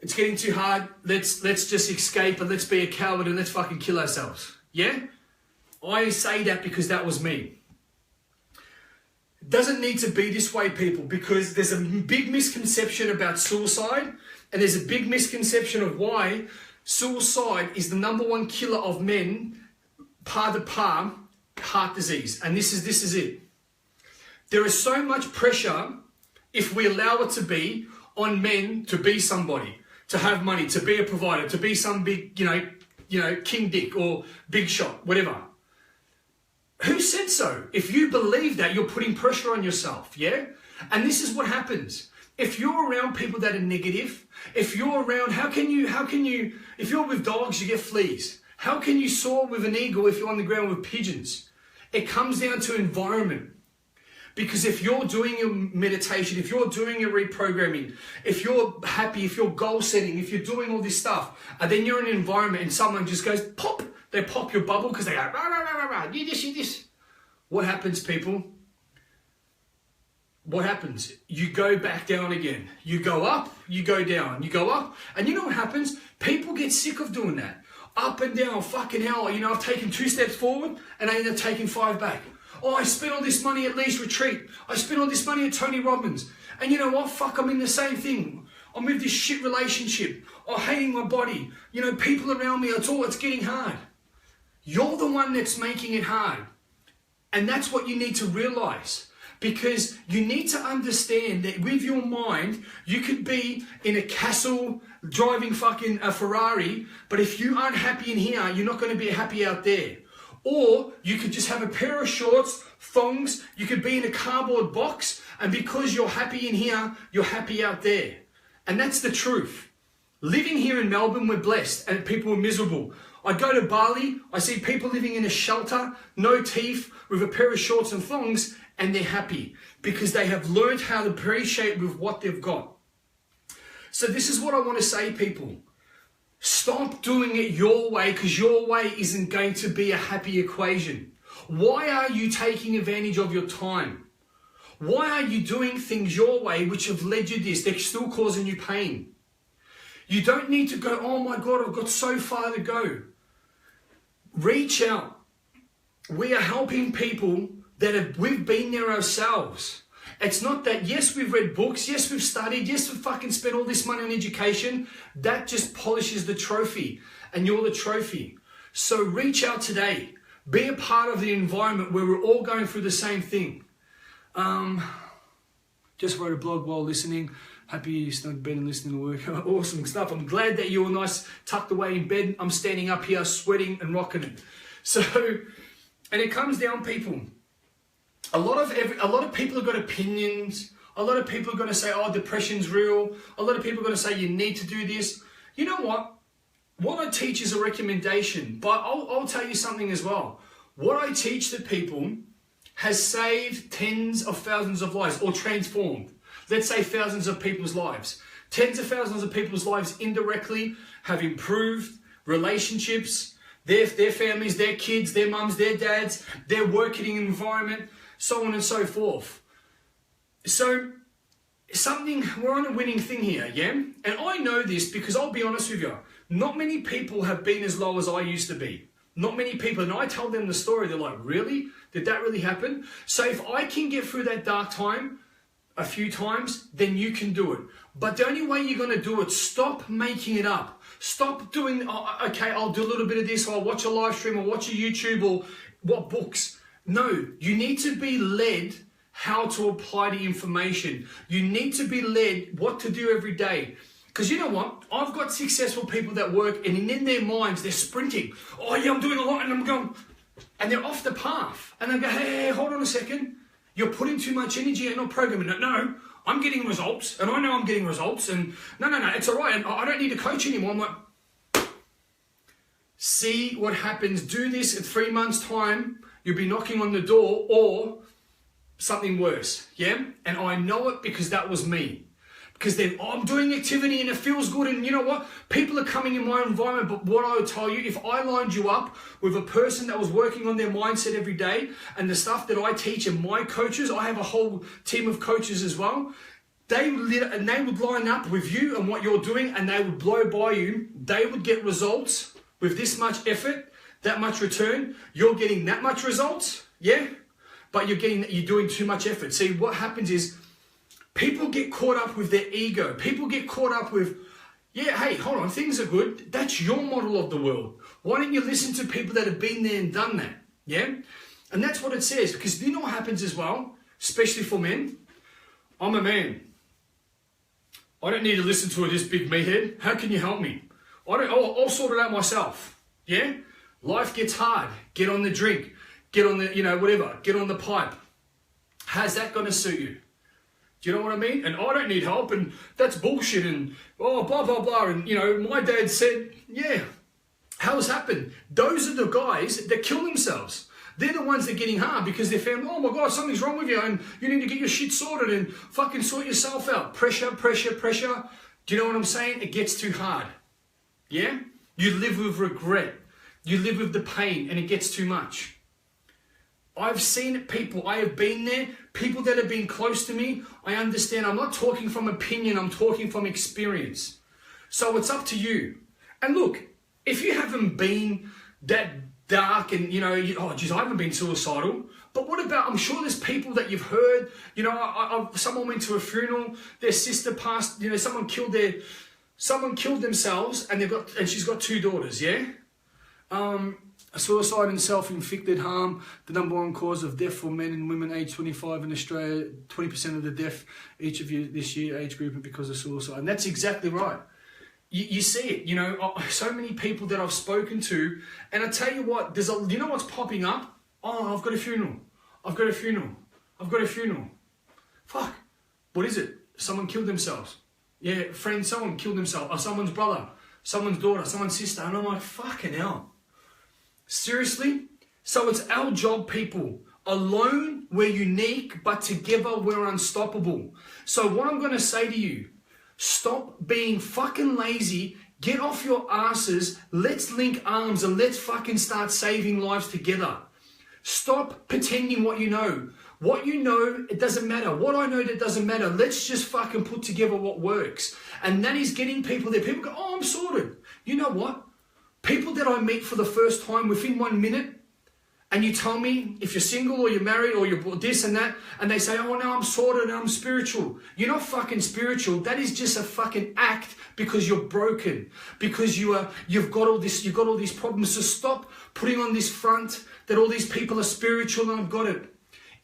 It's getting too hard. Let's just escape and let's be a coward and let's fucking kill ourselves. Yeah? I say that because that was me. It doesn't need to be this way, people, because there's a big misconception about suicide, and there's a big misconception of why suicide is the #1 killer of men, par heart disease. And this is it. There is so much pressure, if we allow it to be, on men to be somebody, to have money, to be a provider, to be some big, King Dick or big shot, whatever. Who said so? If you believe that, you're putting pressure on yourself, yeah? And this is what happens. If you're around people that are negative, if you're around, how can you, if you're with dogs, you get fleas. How can you soar with an eagle if you're on the ground with pigeons? It comes down to environment. Because if you're doing your meditation, if you're doing your reprogramming, if you're happy, if you're goal setting, if you're doing all this stuff, and then you're in an environment and someone just goes, pop, they pop your bubble because they go, rah, rah, rah, rah, rah, you this. What happens, people? What happens? You go back down again. You go up, you go down, you go up. And you know what happens? People get sick of doing that. Up and down, fucking hell. I've taken 2 steps forward and I end up taking 5 back. Oh, I spent all this money at Lee's Retreat. I spent all this money at Tony Robbins. And you know what? Fuck, I'm in the same thing. I'm with this shit relationship. I'm hating my body. People around me, it's getting hard. You're the one that's making it hard. And that's what you need to realize. Because you need to understand that with your mind, you could be in a castle driving fucking a Ferrari, but if you aren't happy in here, you're not going to be happy out there. Or you could just have a pair of shorts, thongs, you could be in a cardboard box, and because you're happy in here, you're happy out there. And that's the truth. Living here in Melbourne, we're blessed, and people are miserable. I go to Bali, I see people living in a shelter, no teeth, with a pair of shorts and thongs, and they're happy because they have learned how to appreciate with what they've got. So this is what I want to say, people. Stop doing it your way, because your way isn't going to be a happy equation. Why are you taking advantage of your time? Why are you doing things your way which have led you this? They're still causing you pain. You don't need to go, oh my God, I've got so far to go. Reach out. We are helping people that we've been there ourselves. It's not that, yes, we've read books, yes, we've studied, yes, we've fucking spent all this money on education. That just polishes the trophy, and you're the trophy. So reach out today. Be a part of the environment where we're all going through the same thing. Just wrote a blog while listening. Happy you snug bed and listening to work. Awesome stuff. I'm glad that you were nice, tucked away in bed. I'm standing up here, sweating and rocking it. So, and it comes down, people. A lot of people have got opinions. A lot of people are going to say, oh, depression's real. A lot of people are going to say you need to do this. You know what? What I teach is a recommendation, but I'll tell you something as well. What I teach to people has saved tens of thousands of lives, or transformed, let's say, thousands of people's lives. Tens of thousands of people's lives indirectly have improved relationships, their families, their kids, their mums, their dads, their working environment, so on and so forth. So we're on a winning thing here, yeah? And I know this because I'll be honest with you, not many people have been as low as I used to be. Not many people, and I tell them the story, they're like, really? Did that really happen? So if I can get through that dark time a few times, then you can do it. But the only way you're going to do it, stop making it up. Stop doing, oh, okay, I'll do a little bit of this, or I'll watch a live stream, or watch a YouTube, or what books. No, you need to be led how to apply the information. You need to be led what to do every day. Because you know what? I've got successful people that work and in their minds, they're sprinting. Oh yeah, I'm doing a lot and I'm going, and they're off the path. And I go, hey, hold on a second. You're putting too much energy and not programming it. No, I'm getting results and I know I'm getting results and no, it's all right. And I don't need a coach anymore. I'm like, see what happens. Do this in 3 months' time. You'll be knocking on the door or something worse. Yeah. And I know it because that was me. Because then I'm doing activity and it feels good, and you know what? People are coming in my environment, but what I would tell you, if I lined you up with a person that was working on their mindset every day and the stuff that I teach and my coaches, I have a whole team of coaches as well, they would line up with you and what you're doing and they would blow by you. They would get results with this much effort, that much return. You're getting that much results, yeah? But you're doing too much effort. See, what happens is, people get caught up with their ego. People get caught up with, yeah, hey, hold on, things are good. That's your model of the world. Why don't you listen to people that have been there and done that? Yeah? And that's what it says. Because you know what happens as well, especially for men? I'm a man. I don't need to listen to this big meathead. How can you help me? I'll sort it out myself. Yeah? Life gets hard. Get on the drink. Get on the, whatever. Get on the pipe. How's that going to suit you? Do you know what I mean? And I don't need help, and that's bullshit, and blah, blah, blah. And, my dad said, yeah, how's happened? Those are the guys that kill themselves. They're the ones that are getting harm because they're found, oh my God, something's wrong with you, and you need to get your shit sorted and fucking sort yourself out. Pressure. Do you know what I'm saying? It gets too hard. Yeah? You live with regret. You live with the pain, and it gets too much. I've seen people, I have been there, people that have been close to me, I understand. I'm not talking from opinion, I'm talking from experience. So it's up to you. And look, if you haven't been that dark and, oh geez, I haven't been suicidal, but what about, I'm sure there's people that you've heard, someone went to a funeral, their sister passed, someone killed themselves and she's got 2 daughters, yeah? Suicide and self-inflicted harm, the #1 cause of death for men and women aged 25 in Australia, 20% of the death each of you this year age group because of suicide. And that's exactly right. You see it, so many people that I've spoken to, and I tell you what, what's popping up? Oh, I've got a funeral. Fuck, what is it? Someone killed themselves. Yeah, friend, someone killed themselves, or someone's brother, someone's daughter, someone's sister, and I'm like, fucking hell. Seriously? So it's our job, people. Alone, we're unique, but together, we're unstoppable. So what I'm going to say to you, stop being fucking lazy, get off your asses, let's link arms and let's fucking start saving lives together. Stop pretending what you know. What you know, it doesn't matter. What I know, that doesn't matter. Let's just fucking put together what works. And that is getting people there. People go, oh, I'm sorted. You know what? People that I meet for the first time within 1 minute, and you tell me if you're single or you're married or you're this and that, and they say, oh no, I'm sorted and I'm spiritual. You're not fucking spiritual. That is just a fucking act because you're broken, because you've got all these problems. So stop putting on this front that all these people are spiritual and I've got it.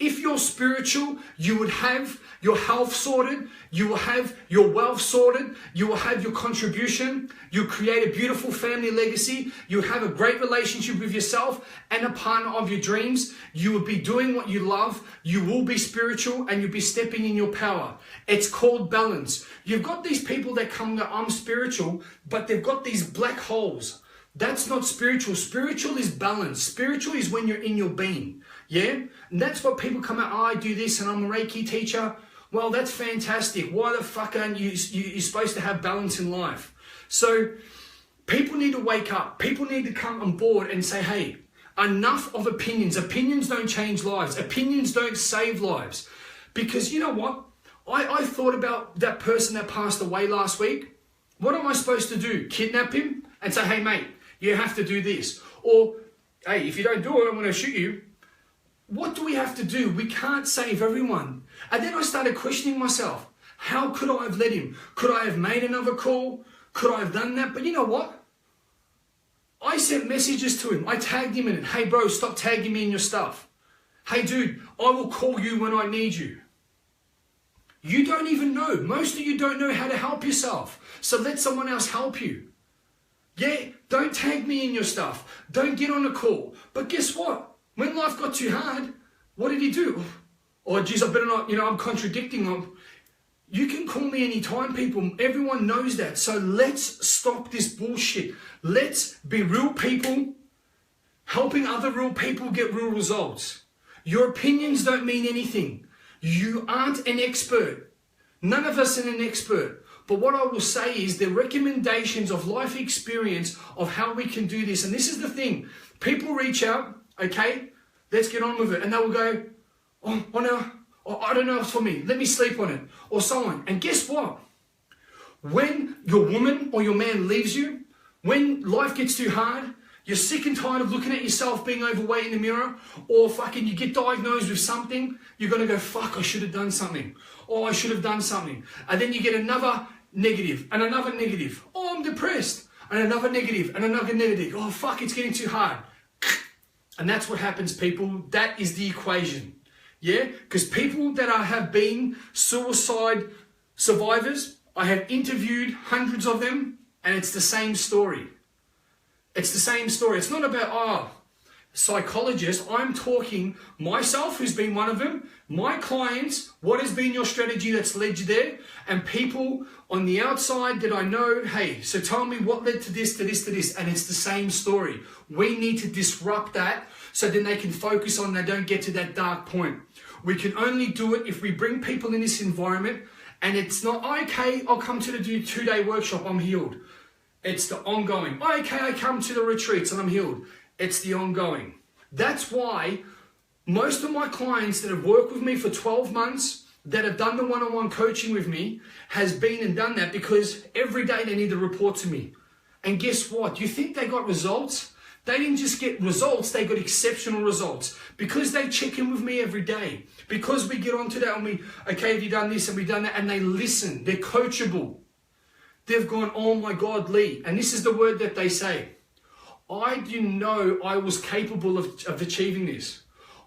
If you're spiritual, you would have your health sorted, you will have your wealth sorted, you will have your contribution, you'll create a beautiful family legacy, you'll have a great relationship with yourself and a partner of your dreams, you will be doing what you love, you will be spiritual and you'll be stepping in your power. It's called balance. You've got these people that come and go, I'm spiritual, but they've got these black holes. That's not spiritual. Spiritual is balance. Spiritual is when you're in your being. Yeah? And that's what people come out, oh, I do this and I'm a Reiki teacher. Well, that's fantastic. Why the fuck aren't you're supposed to have balance in life? So people need to wake up. People need to come on board and say, hey, enough of opinions. Opinions don't change lives. Opinions don't save lives. Because you know what? I thought about that person that passed away last week. What am I supposed to do? Kidnap him and say, hey, mate, you have to do this. Or, hey, if you don't do it, I'm going to shoot you. What do we have to do? We can't save everyone. And then I started questioning myself. How could I have let him? Could I have made another call? Could I have done that? But you know what? I sent messages to him. I tagged him in it. Hey, bro, stop tagging me in your stuff. Hey dude, I will call you when I need you. You don't even know. Most of you don't know how to help yourself. So let someone else help you. Yeah, don't tag me in your stuff. Don't get on a call. But guess what? When life got too hard, what did he do? Oh, geez, I better not, I'm contradicting him. You can call me anytime, people. Everyone knows that. So let's stop this bullshit. Let's be real people, helping other real people get real results. Your opinions don't mean anything. You aren't an expert. None of us are an expert. But what I will say is the recommendations of life experience of how we can do this. And this is the thing. People reach out, okay, let's get on with it. And they will go, oh no, I don't know if it's for me. Let me sleep on it. Or so on. And guess what? When your woman or your man leaves you, when life gets too hard, you're sick and tired of looking at yourself being overweight in the mirror, or fucking you get diagnosed with something, you're going to go, fuck, I should have done something. Or I should have done something. And then you get another negative and another negative. Oh, I'm depressed. And another negative and another negative. Oh, fuck, it's getting too hard. And that's what happens, people. That is the equation. Yeah? Because people that have been suicide survivors, I have interviewed hundreds of them, and it's the same story. It's the same story. It's not about, psychologists. I'm talking myself, who's been one of them, my clients, what has been your strategy that's led you there, and people on the outside that I know, hey, so tell me what led to this, to this, to this, and it's the same story. We need to disrupt that so then they can focus on, they don't get to that dark point. We can only do it if we bring people in this environment, and it's not, okay, I'll come to the 2-day workshop, I'm healed. It's the ongoing. Okay, I come to the retreats and I'm healed. It's the ongoing. That's why most of my clients that have worked with me for 12 months, that have done the one-on-one coaching with me, has been and done that because every day they need to report to me. And guess what? You think they got results? They didn't just get results, they got exceptional results. Because they check in with me every day. Because we get onto that and we, okay, have you done this and we done that? And they listen. They're coachable. They've gone, oh my God, Lee. And this is the word that they say. I didn't know I was capable of achieving this.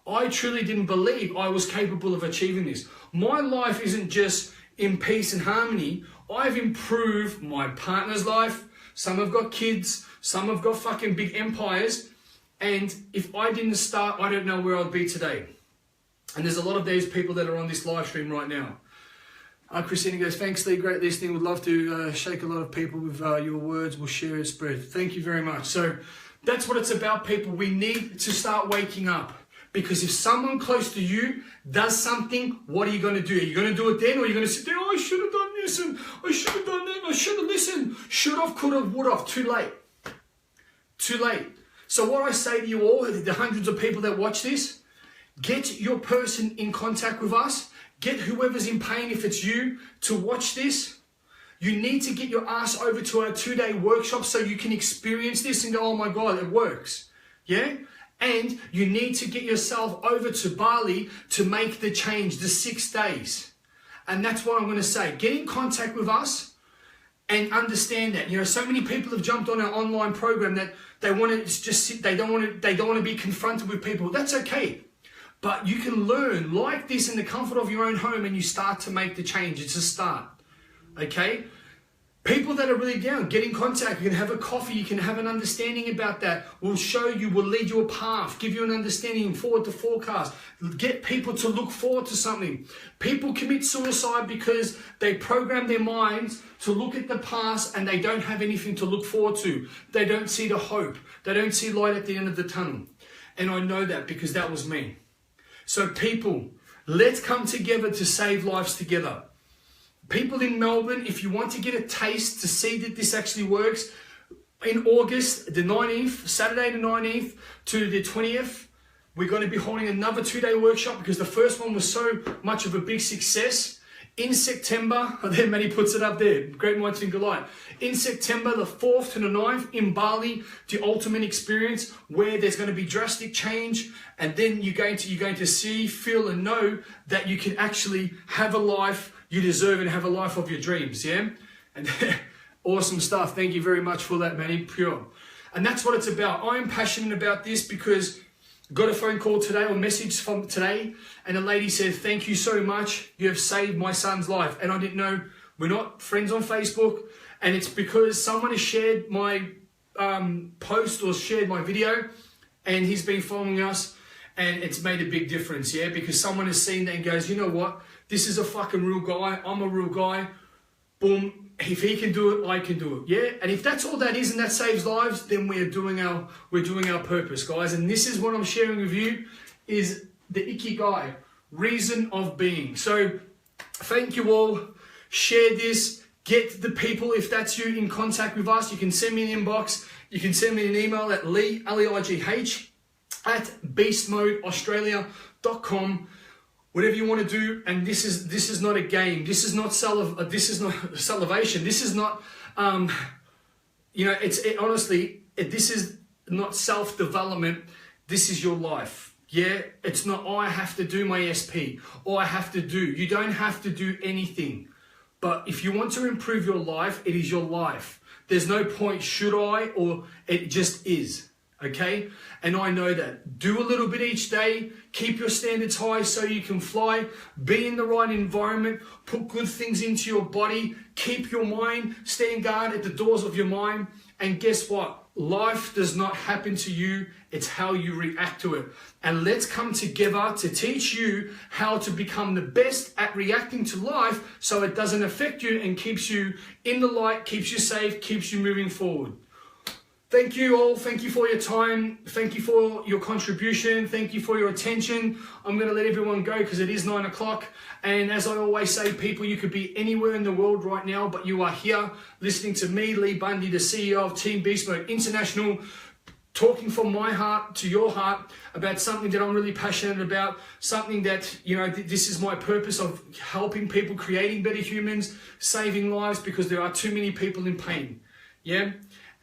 I truly didn't believe I was capable of achieving this. My life isn't just in peace and harmony. I've improved my partner's life. Some have got kids. Some have got fucking big empires. And if I didn't start, I don't know where I'd be today. And there's a lot of these people that are on this live stream right now. Christina goes, thanks Lee, great listening. Would love to shake a lot of people with your words. We'll share it, spread. Thank you very much. So that's what it's about, people. We need to start waking up. Because if someone close to you does something, what are you going to do? Are you going to do it then? Or are you going to sit there, oh, I should have done this and I should have done that and I should have listened. Should have, could have, would have. Too late. Too late. So what I say to you all, the hundreds of people that watch this, get your person in contact with us. Get whoever's in pain, if it's you, to watch this. You need to get your ass over to our 2-day workshop so you can experience this and go, oh my God, it works. Yeah? And you need to get yourself over to Bali to make the change, the 6 days. And that's what I'm going to say. Get in contact with us and understand that. So many people have jumped on our online program that they want to just sit, they don't want to be confronted with people. That's okay. But you can learn like this in the comfort of your own home and you start to make the change. It's a start, okay? People that are really down, get in contact. You can have a coffee. You can have an understanding about that. We'll show you, we'll lead you a path, give you an understanding forward to forecast. Get people to look forward to something. People commit suicide because they program their minds to look at the past and they don't have anything to look forward to. They don't see the hope. They don't see light at the end of the tunnel. And I know that because that was me. So people, let's come together to save lives together. People in Melbourne, if you want to get a taste to see that this actually works, in August, the 19th, Saturday the 19th to the 20th, we're going to be holding another 2-day workshop because the first one was so much of a big success. In September, there Manny puts it up there, Great Minds Think Alike. In September, the 4th to the 9th in Bali, the ultimate experience where there's going to be drastic change, and then you're going to see, feel, and know that you can actually have a life you deserve and have a life of your dreams, yeah? And awesome stuff. Thank you very much for that, Manny. Pure. And that's what it's about. I am passionate about this because got a phone call today or message from today, and a lady said, "Thank you so much. You have saved my son's life." And I didn't know, we're not friends on Facebook, and it's because someone has shared my post or shared my video, and he's been following us, and it's made a big difference, yeah, because someone has seen that and goes, "You know what? This is a fucking real guy. I'm a real guy. Boom. If he can do it, I can do it." Yeah, and if that's all that is and that saves lives, then we're doing our purpose, guys. And this is what I'm sharing with you, is the ikigai, reason of being. So thank you all. Share this. Get the people, if that's you, in contact with us. You can send me an inbox. You can send me an email at Leigh @beastmodeaustralia.com. Whatever you want to do, and this is not a game. This is not salivation. This is not, honestly, this is not self-development. This is your life. Yeah, it's not, "Oh, I have to do my SP," or "I have to do." You don't have to do anything. But if you want to improve your life, it is your life. There's no point, should I, or it just is. Okay? And I know that. Do a little bit each day. Keep your standards high so you can fly. Be in the right environment. Put good things into your body. Keep your mind. Stand guard at the doors of your mind. And guess what? Life does not happen to you. It's how you react to it. And let's come together to teach you how to become the best at reacting to life so it doesn't affect you and keeps you in the light, keeps you safe, keeps you moving forward. Thank you all. Thank you for your time. Thank you for your contribution. Thank you for your attention. I'm going to let everyone go because it is 9 o'clock. And as I always say, people, you could be anywhere in the world right now, but you are here listening to me, Leigh Bundy, the CEO of Team Beast Mode International, talking from my heart to your heart about something that I'm really passionate about, something that, this is my purpose of helping people, creating better humans, saving lives, because there are too many people in pain. Yeah?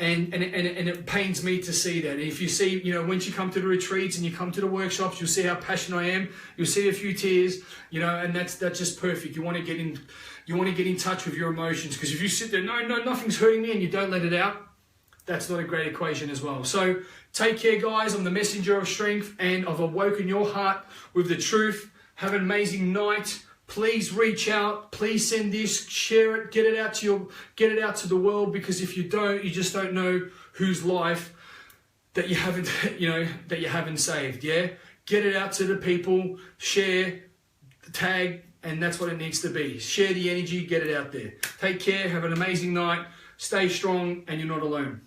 And it pains me to see that. And if you see, once you come to the retreats and you come to the workshops, you'll see how passionate I am. You'll see a few tears, and that's just perfect. You want to get in touch with your emotions, because if you sit there, no, nothing's hurting me, and you don't let it out, that's not a great equation as well. So take care, guys. I'm the messenger of strength, and I've awoken your heart with the truth. Have an amazing night. Please reach out. Please send this, share it, get it out to the world. Because if you don't, you just don't know whose life that you haven't, that you haven't saved. Yeah, get it out to the people. Share, tag, and that's what it needs to be. Share the energy, get it out there. Take care. Have an amazing night. Stay strong, and you're not alone.